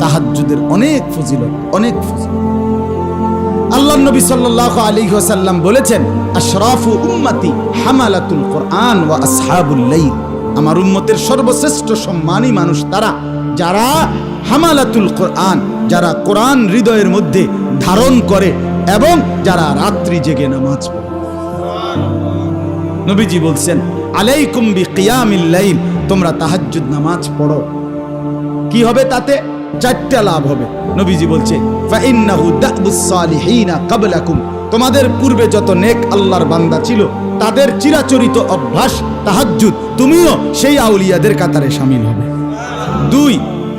তাহাজ্জুদের অনেক ফজিলত, অনেক ফজিলত। আল্লাহ নবী সাল্লাল্লাহু আলাইহি ওয়াসাল্লাম বলেছেন, আশরাফু উম্মতি হামালাতুল কোরআন ওয়া আসহাবুল লাইল। আমার উম্মতের সর্বশ্রেষ্ঠ সম্মানী মানুষ তারা যারা হামালাতুল কোরআন, যারা কোরআন হৃদয়ের মধ্যে ধারণ করে এবং যারা রাত্রি জেগে নামাজ পড়ে। নবীজি বলছেন, আলাইকুম বিকিয়ামিল লাইল, তোমরা তাহাজ্জুদ নামাজ পড়ো। কি হবে তাতে? চারটা লাভ হবে। নবীজি বলছে, ফাইন্নাহু দাবুস সালিহিনা ক্বাবলাকুম, তোমাদের পূর্বে যত নেক আল্লাহর বান্দা ছিল তাদের চিরাচরিত অভ্যাস তাহাজ্জুদ, তুমিও সেই আউলিয়াদের কাতারে শামিল হবে। 2,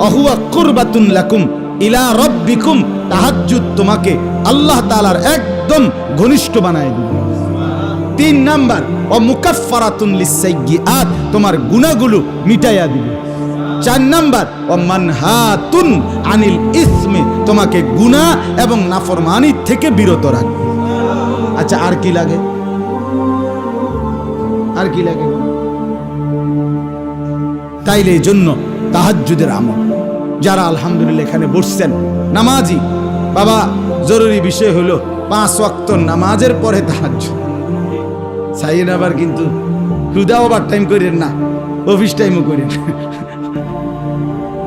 অহুয়া কুরবাতুন লাকুম ইলা রাব্বিকুম, তাহাজ্জুদ তোমাকে আল্লাহ তাআলার একদম ঘনিষ্ঠ বানায় দিবে। 3 নাম্বার, ও মুকাফফারাতুন লিসাইয়্যাত, তোমার গুনাহগুলো মিটাইয়া দিবে। 4 নাম্বার, ও মানহাতুন আনিল ইসমি, তোমাকে গুনাহ এবং নাফরমানি থেকে বিরত রাখবে। আচ্ছা, আর কি লাগে? আর কি লাগে? তাইলে এই জন্য তাহাজ্জুদের আমল যারা আলহামদুলিল্লাহ এখানে বসছেন নামাজি, বাবা জরুরি বিষয় হলো 5 ওয়াক্ত নামাজের পরে তাহাজ্জুদ। সাইয়েন আবার কিন্তু ক্ষুদা ওভার টাইম করেন না, অফিস টাইমও করেন,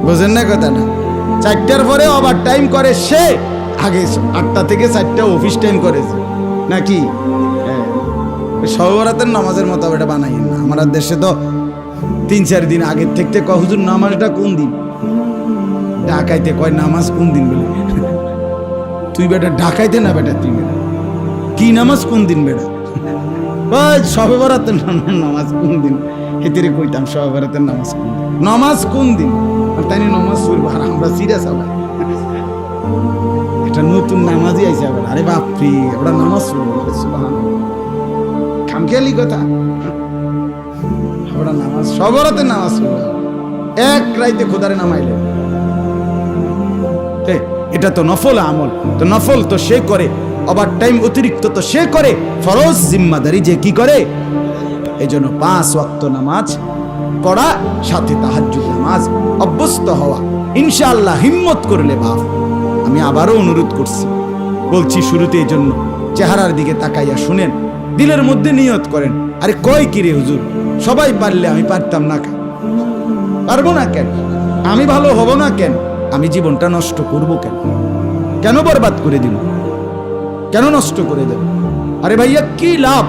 বোঝেন না কথাটা? 4টার পরে ওভার টাইম করে সে, আগে 8টা থেকে 4টা অফিস টাইম করেছে নাকি? শবে বরাতের নামাজের মতো এটা বানাইন না। আমার দেশে তো 3-4 দিন আগের থেকে কয়, হুজুর নামাজটা কোন দিন? ঢাকাইতে কয় নামাজ কোন দিন বলে। তুই বেটা ঢাকাইতে না বেটা, তুই বেটা কি নামাজ কোন দিন বেটা? শবে বরাতের নামাজ কোন দিন? হেতেরে কইতাম শবে বরাতের নামাজ কোন দিন? নামাজ কোন দিন? তাই নামাজ পড়বো আর আমরা সিরিয়াস আবার এটা নতুন নামাজই আইছে আবার। আরে বাপরে, ওরা নামাজ পড়বো, সুবহানাল্লাহ, খামখেয়ালি কথা। ওরা নামাজ শবে বরাতের নামাজ পড়বো, এক রাইতে খোদারে নামাইলে। এটা তো নফল আমল, তো নফল তো সে করে, ওভার টাইম অতিরিক্ত তো সে করে, ফরজ জিম্মাদারি যে কি করে। এই জন্য 5 ওয়াক্ত নামাজ পড়া, সাথে তাহাজ্জুদ নামাজ অভ্যস্ত হওয়া ইনশাআল্লাহ। হিম্মত করলে বাপ, আমি আবারও অনুরোধ করছি, বলছি শুরুতে, এই জন্য চেহারার দিকে তাকাইয়া শুনেন, দিলের মধ্যে নিয়ত করেন। আরে কয় কিরে হুজুর, সবাই পারলে আমি পারতাম না কেন? পারবো না কেন? আমি ভালো হব না কেন? আমি জীবনটা নষ্ট করব কেন? কেন বরবাদ করে দিব? কেন নষ্ট করে দেব? আরে ভাইয়া, কি লাভ?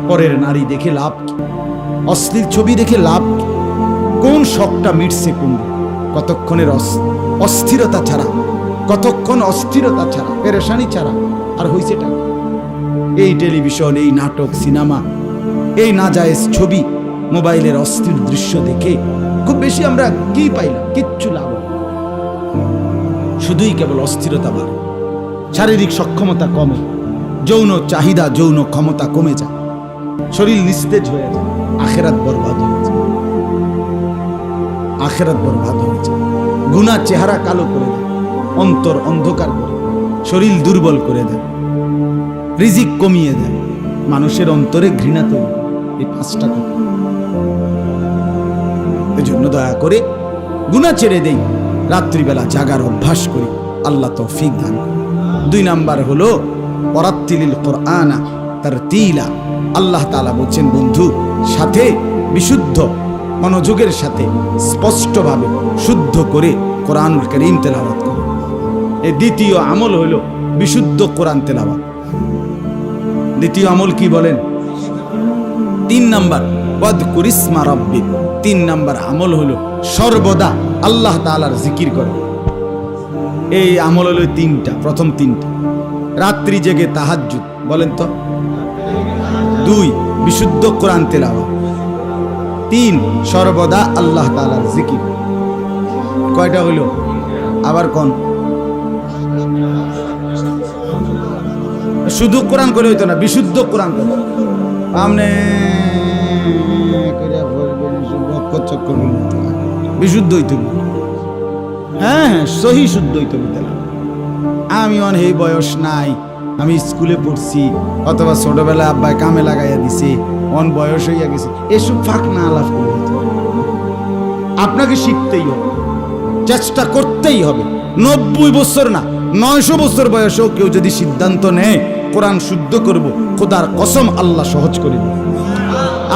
পরের নারী দেখে লাভ কি? অশ্লীল ছবি দেখে লাভ কি? কোন শখটা মিটছে কোন? কতক্ষণের অস্থিরতা ছাড়া, কতক্ষণ অস্থিরতা ছাড়া, পেরেশানি ছাড়া আর হইছেটা? এই টেলিভিশন, এই নাটক, সিনেমা, এই নাজায়েজ ছবি, মোবাইলের অস্থির দৃশ্য দেখে খুব বেশি আমরা কি পাইলাম? কিচ্ছু লাভ, শুধুই কেবল অস্থিরতা বাড়ে, শারীরিক সক্ষমতা কমে, যৌন চাহিদা, যৌন ক্ষমতা কমে যায়, শরীর নিস্তেজ হয়ে যায়, আখেরাত বরবাদ হয়ে যায়, আখেরাত বরবাদ হয়ে যায়। গুনাহ চেহারা কালো করে দেয়, অন্তর অন্ধকার করে, শরীর দুর্বল করে দেয়, রিজিক কমিয়ে দেয়, মানুষের অন্তরে ঘৃণা তৈরি। এই 5টা কথা। এই জন্য দয়া করে গুনাহ ছেড়ে দেই, রাত্রিবেলা জাগার অভ্যাস করি, আল্লাহ তৌফিক দান। 2 নাম্বার হলো ওয়ারাত্তিলিল কুরআনা তারতিলা। আল্লাহ তাআলা বলছেন, বন্ধু, সাথে বিশুদ্ধ মনোযোগের সাথে স্পষ্টভাবে শুদ্ধ করে কোরআনুল কারীম তেলাওয়াত করো। এই দ্বিতীয় আমল হলো বিশুদ্ধ কোরআন তেলাওয়াত। দ্বিতীয় আমল কি বলেন? 3 নাম্বার, ওয়াযকুর ইসমা রাব্বিক। 3 নাম্বার আমল হলো সর্বদা আল্লাহ তাআলার জিকির করো। এই আমল হলো 3টা। প্রথম 3টা, রাত্রি জেগে তাহাজ্জুদ, বলেন তো। 2, বিশুদ্ধ কোরআন তেলাওয়াত। 3, সর্বদা আল্লাহ তাআলার জিকির। কয়টা হইল? আবার কোন? শুধু কোরআন করে হইতো না, বিশুদ্ধ কোরআন করে। আমনে বিশুদ্ধ হইতে, হ্যাঁ, সহি শুদ্ধ হইতে হবে। আমি এই বয়স নাই, আমি স্কুলে পড়ছি, অথবা ছোটবেলায় আব্বাই কামে লাগাইয়া দিছে, বয়স হইয়া গেছে, এসব ফাঁক না আলাপ করে আপনাকে শিখতেই হবে। চেষ্টা করতেই হবে। 90 বছর না 900 বছর বয়সেও কেউ যদি সিদ্ধান্ত নেয় কোরআন শুদ্ধ করব, খোদার কসম আল্লাহ সহজ করে দেবে।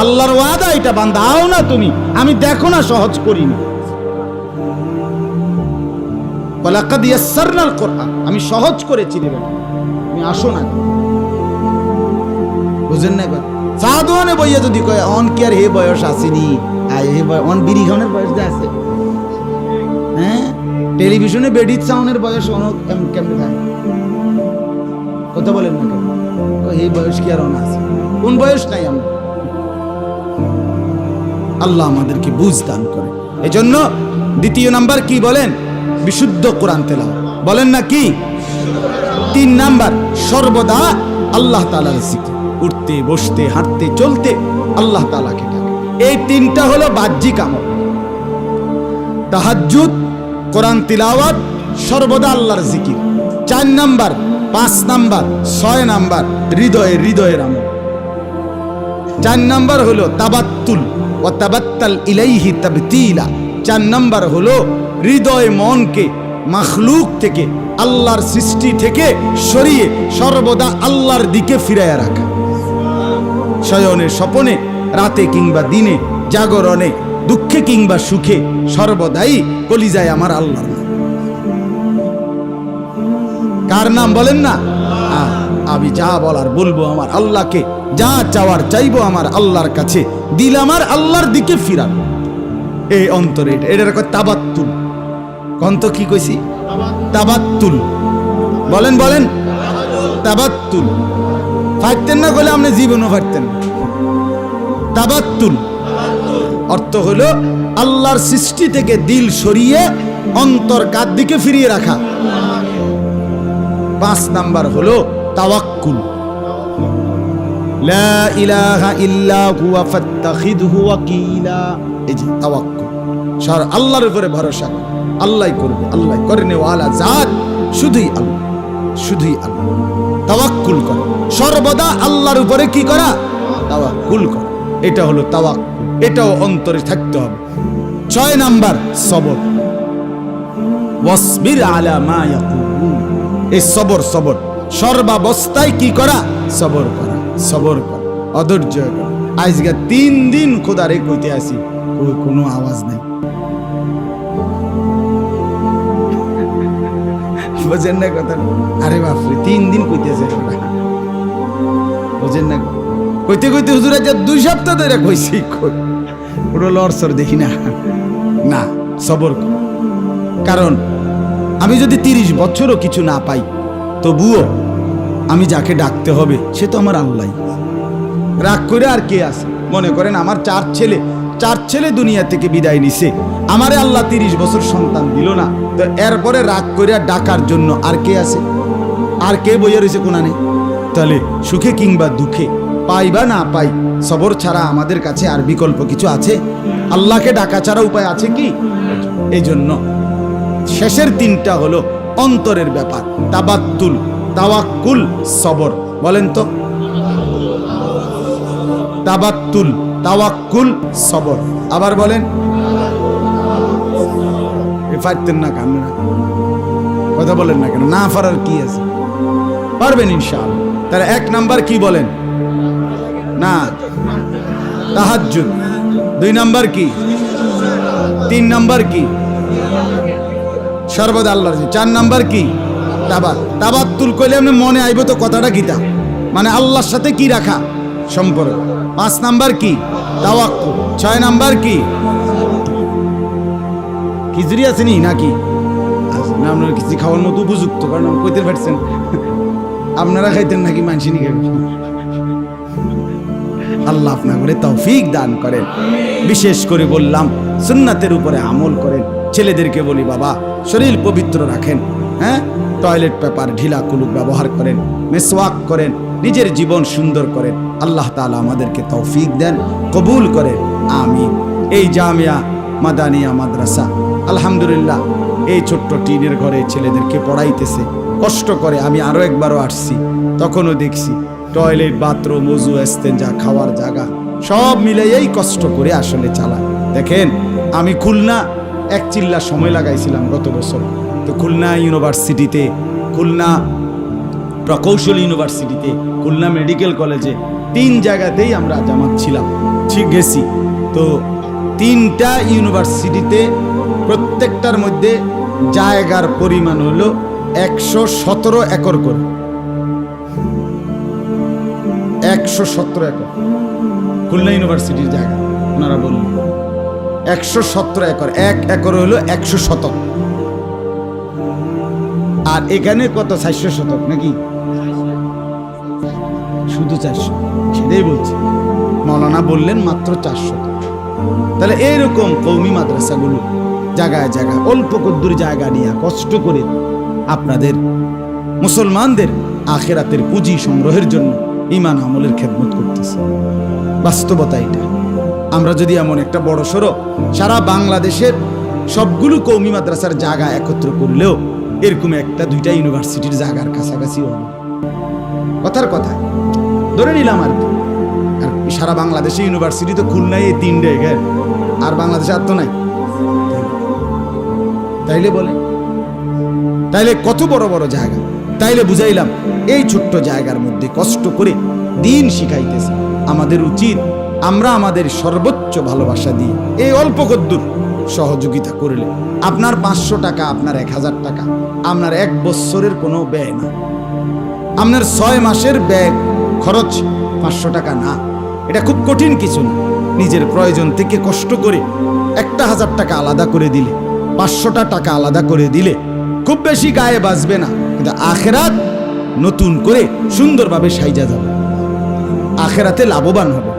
আল্লাহর ওয়াদা এটা, বান্দা আও না তুমি, আমি দেখো না সহজ করিনি। ওয়ালাকাদ ইয়াসসারনাল কোরআন, আমি সহজ করেছি রে বেটা, তুমি আসো না। বুঝেন না? সাধুয়ানে বইয়া যদি কয় অন কি আর হে বয়স আসেনি, অন বিড়ি খাওয়ানোর বয়স দা আছে। হ্যাঁ, টেলিভিশনে বেডিত সাউনের বয়স কেমনে থাকে? কথা বলেন না কেন? এই বয়স কি আর অন আছে? কোন বয়স নাই আমরা। আল্লাহ আমাদেরকে বুঝ দান করে। এজন্য দ্বিতীয় নাম্বার কি বলেন? বিশুদ্ধ কোরআন তেলাওয়াত। বলেন না কি? 3 নাম্বার সর্বদা আল্লাহ তাআলার জিকির, উঠতে বসতে হাঁটতে চলতে আল্লাহ তাআলাকে ডাকা। এই 3টা হলো বাহ্যিক আমল। তাহাজ্জুদ, কোরআন তিলাওয়াত, সর্বদা আল্লাহর জিকির। 4 নাম্বার, 5 নাম্বার, 6 নাম্বার হৃদয়ের আমল। 4 নাম্বার হলো তাবাত্তুল ওয়া তাবাত্তাল ইলাইহি তাবতিলা। 4 নাম্বার হলো হৃদয় মনকে মাখলুক থেকে, আল্লাহর সৃষ্টি থেকে সরিয়ে সর্বদা আল্লাহর দিকে ফিরাইয়া রাখা। শয়নে স্বপনে, রাতে কিংবা দিনে, জাগরণে, দুঃখে কিংবা সুখে, সর্বদাই কলিজায় আমার আল্লাহর নাম। কার নাম বলেন না? আমি যা বলার বলবো আমার আল্লাহকে, যা চাওয়ার চাইবো আমার আল্লাহর কাছে, দিল আমার আল্লাহর দিকে ফিরান। এই অন্তরে এটার কয় তাবাত্তুল। কন্ত কি কইছি? তাবাত্তুল। বলেন বলেন, তাবাত্তুল। ফাইতেন না বলে আপনি জীবনও ফাইতেন। তাবাত্তুল অর্থ হলো আল্লাহর সৃষ্টি থেকে দিল সরিয়ে অন্তর কার দিকে ফিরিয়ে রাখা। 5 নাম্বার হলো তাওয়াক্কুল। লা ইলাহা ইল্লা হুয়া ফাত্তাখিযহু ওয়াকিলা। এই যে তাওয়াক্কুল, সারা আল্লাহর উপরে ভরসা, আল্লাহই করবে, আল্লাহ করেন ওয়ালা জাত, শুধুই আল্লাহ, শুধুই আল্লাহ। তাওয়াক্কুল করা, সর্বদা আল্লাহর উপরে কি করা? তাওয়াক্কুল করা। এটা হলো তাওয়াক্কুল, এটাও অন্তরে থাকতে হবে। 6 নাম্বার সবর। ওয়াসবির আলা মা ইয়াকুলুন। এই সবর সর্বাবস্থায় কি করা? সবর করা, সবর করা, অধৈর্য করা। আজকে 3 দিন খোদারে কইতে আসি, কোনো আওয়াজ নাই। বুঝেন না কথা? আরে বাপরে, 3 দিন কইতেছে, বুঝেন না? কইতে কইতে হুজুর আজ 2 সপ্তাহ ধরে কইছি, পুরো লড়সর দেখি না। না, সবর কর। কারণ আমি যদি 30 বছরও কিছু না পাই, তবুও আমি যাকে ডাকতে হবে সে তো আমার আল্লাহ। রাগ করে আর কে আছে? মনে করেন আমার 4 ছেলে দুনিয়া থেকে বিদায় নিছে, আমারে আল্লাহ 30 বছর সন্তান দিল না, তো এরপরে রাগ করে ডাকার জন্য আর কে আছে? আর কে বইয়া রয়েছে কোনা নেই? তাহলে সুখে কিংবা দুঃখে, পাই বা না পাই, সবর ছাড়া আমাদের কাছে আর বিকল্প কিছু আছে? আল্লাহকে ডাকা ছাড়া উপায় আছে কি? এই জন্য শেষের 3টা হলো অন্তরের ব্যাপার। তাবাত্তুল, তাওয়াক্কুল, সবর। বলেন তো, তাবাত্তুল, তাওয়াক্কুল, সবর। আবার বলেন। পারতেন না কেন? কথা বলেন না কেন? না পারার কি আছে? পারবেন ইনশাআল্লাহ। তাহলে 1 নাম্বার কি বলেন? না, তাহাজ্জুদ। 2 নাম্বার কি? 3 নাম্বার কি? সর্বদা আল্লাহর। 4 নাম্বার কি? তাবাত্তুল কইলে আপনি মনে আইব তো কথাটা গীতা, মানে আল্লাহর সাথে কি রাখা সম্পর্ক। 5 নাম্বার কি? তাওয়াক্কুল। 6 নাম্বার কি? খিচুড়ি আছে নি নাকি? না, আপনারা খিচুড়ি খাওয়ার মতো উপযুক্ত, কারণ কইতে পারছেন আপনারা খাইতেন নাকি মানসিনি খাবেন। আল্লাহ আপনার করে তৌফিক দান করেন। বিশেষ করে বললাম সুন্নাতের উপরে আমল করেন। ছেলেদেরকে বলি বাবা শরীর পবিত্র রাখেন, হ্যাঁ, টয়লেট পেপার ঢিলা কুলুক ব্যবহার করেন, মেসওয়াক করেন, নিজের জীবন সুন্দর করেন। আল্লাহ তাআলা আমাদেরকে তৌফিক দেন, কবুল করেন, আমিন। এই জামিয়া মাদানিয়া মাদ্রাসা আলহামদুলিল্লাহ এই ছোট্ট টিনের ঘরে ছেলেদেরকে পড়াইতেছে, কষ্ট করে। আমি আরো একবারও আসছি, তখনও দেখছি টয়লেট, বাথরুম, ওযু, ইস্তেঞ্জা, খাওয়ার জায়গা সব মিলে এই কষ্ট করে আসলে চালায়। দেখেন, আমি খুলনা এক চিল্লা সময় লাগাইছিলাম গত বছর। তো খুলনা ইউনিভার্সিটিতে, খুলনা প্রকৌশল ইউনিভার্সিটিতে, খুলনা মেডিকেল কলেজে, 3 জায়গাতেই আমরা জামাত ছিলাম, ঠিক গেছি। তো 3টা ইউনিভার্সিটিতে প্রত্যেকটার মধ্যে জায়গার পরিমাণ হলো 117 একর করে। 117 একর খুলনা ইউনিভার্সিটির জায়গা ওনারা বললেন। 117 একর, 1 একর হলো 100 শতক। আর এখানে কত? 400 শতক নাকি? শুধু 400, সেটাই বলছি। মৌলানা বললেন মাত্র 400। তাহলে এইরকম কওমি মাদ্রাসাগুলো জায়গায় জায়গায় অল্প কদ্দুর জায়গা নিয়ে কষ্ট করে আপনাদের মুসলমানদের আখিরাতের পুঁজি সংগ্রহের জন্য ঈমান আমলের খেদমত করতেছে। বাস্তবতা এটা। আমরা যদি এমন একটা বড় সড়ো সারা বাংলাদেশের সবগুলো কওমি মাদ্রাসার জায়গা একত্র করলেও এরকম 1-2টা ইউনিভার্সিটির জায়গার কাছাকাছি হবে। কথার কথা ধরে নিলাম আর কি। আর সারা বাংলাদেশে ইউনিভার্সিটি তো খুলনায় এই 3টে, আর বাংলাদেশে আর তো নাই। তাইলে বলে, তাইলে কত বড় বড় জায়গা। তাইলে বুঝাইলাম এই ছোট্ট জায়গার মধ্যে কষ্ট করে দিন শিখাইতেছে। আমাদের উচিত আমরা আমাদের সর্বোচ্চ ভালোবাসা দিয়ে এই অল্প কদ্দুর সহযোগিতা করলে আপনার 500 টাকা, আপনার 1000 টাকা, আপনার 1 বছরের কোনো ব্যয় না। আপনার 6 মাসের ব্যয় খরচ 500 টাকা না। এটা খুব কঠিন কিছু না। নিজের প্রয়োজন থেকে কষ্ট করে 1000 টাকা আলাদা করে দিলে, 500টা টাকা আলাদা করে দিলে খুব বেশি গায়ে বাজবে না, কিন্তু আখেরাত নতুন করে সুন্দরভাবে সাইজা যাবে, আখেরাতে লাভবান হবে।